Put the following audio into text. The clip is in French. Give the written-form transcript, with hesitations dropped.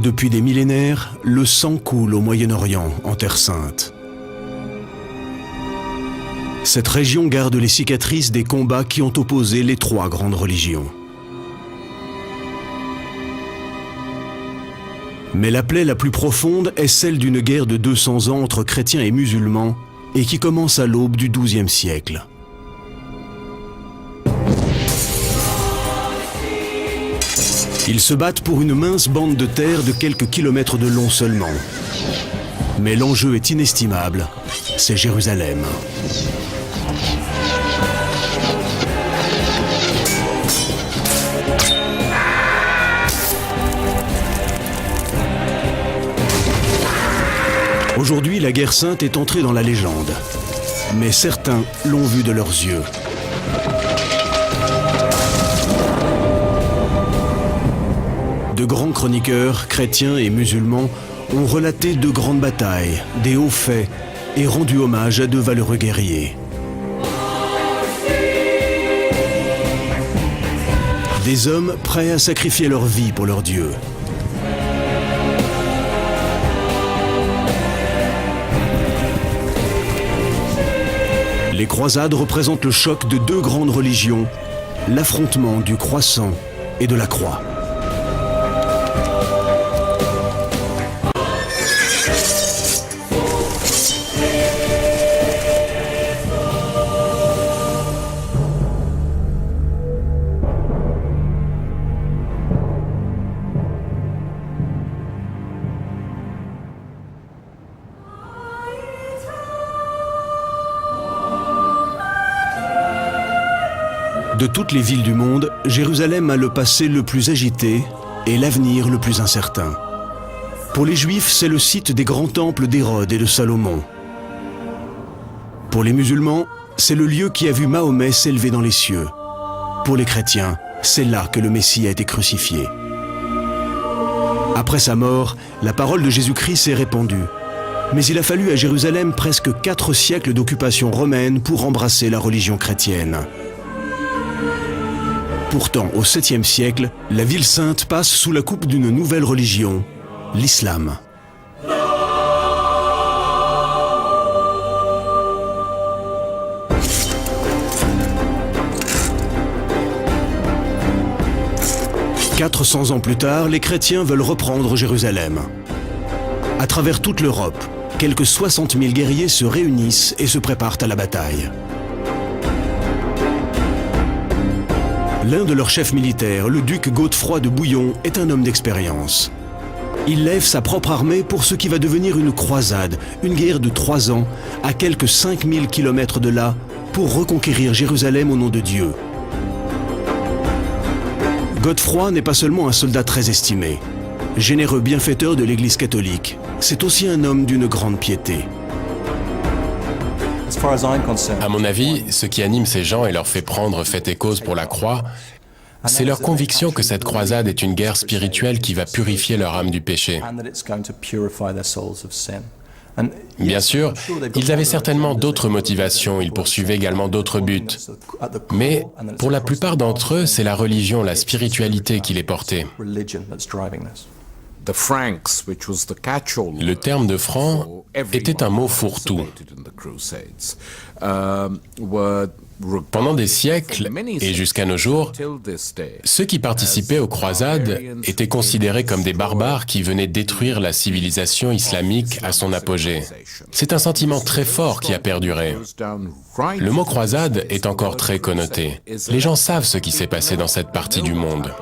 Depuis des millénaires, le sang coule au Moyen-Orient, en Terre Sainte. Cette région garde les cicatrices des combats qui ont opposé les trois grandes religions. Mais la plaie la plus profonde est celle d'une guerre de 200 ans entre chrétiens et musulmans et qui commence à l'aube du XIIe siècle. Ils se battent pour une mince bande de terre de quelques kilomètres de long seulement. Mais l'enjeu est inestimable, c'est Jérusalem. Aujourd'hui, la guerre sainte est entrée dans la légende. Mais certains l'ont vue de leurs yeux. De grands chroniqueurs, chrétiens et musulmans, ont relaté de grandes batailles, des hauts faits et rendu hommage à de valeureux guerriers. Des hommes prêts à sacrifier leur vie pour leur Dieu. Les croisades représentent le choc de deux grandes religions, l'affrontement du croissant et de la croix. De toutes les villes du monde, Jérusalem a le passé le plus agité et l'avenir le plus incertain. Pour les Juifs, c'est le site des grands temples d'Hérode et de Salomon. Pour les musulmans, c'est le lieu qui a vu Mahomet s'élever dans les cieux. Pour les chrétiens, c'est là que le Messie a été crucifié. Après sa mort, la parole de Jésus-Christ s'est répandue. Mais il a fallu à Jérusalem presque 4 siècles d'occupation romaine pour embrasser la religion chrétienne. Pourtant, au 7e siècle, la ville sainte passe sous la coupe d'une nouvelle religion, l'islam. « 400 ans plus tard, les chrétiens veulent reprendre Jérusalem. À travers toute l'Europe, quelques 60 000 guerriers se réunissent et se préparent à la bataille. L'un de leurs chefs militaires, le duc Godefroy de Bouillon, est un homme d'expérience. Il lève sa propre armée pour ce qui va devenir une croisade, une guerre de 3 ans, à quelques 5000 km de là, pour reconquérir Jérusalem au nom de Dieu. Godefroy n'est pas seulement un soldat très estimé. Généreux bienfaiteur de l'Église catholique, c'est aussi un homme d'une grande piété. À mon avis, ce qui anime ces gens et leur fait prendre fait et cause pour la croix, c'est leur conviction que cette croisade est une guerre spirituelle qui va purifier leur âme du péché. Bien sûr, ils avaient certainement d'autres motivations, ils poursuivaient également d'autres buts. Mais pour la plupart d'entre eux, c'est la religion, la spiritualité qui les portait. Le terme de franc était un mot fourre-tout. Pendant des siècles et jusqu'à nos jours, ceux qui participaient aux croisades étaient considérés comme des barbares qui venaient détruire la civilisation islamique à son apogée. C'est un sentiment très fort qui a perduré. Le mot croisade est encore très connoté. Les gens savent ce qui s'est passé dans cette partie du monde.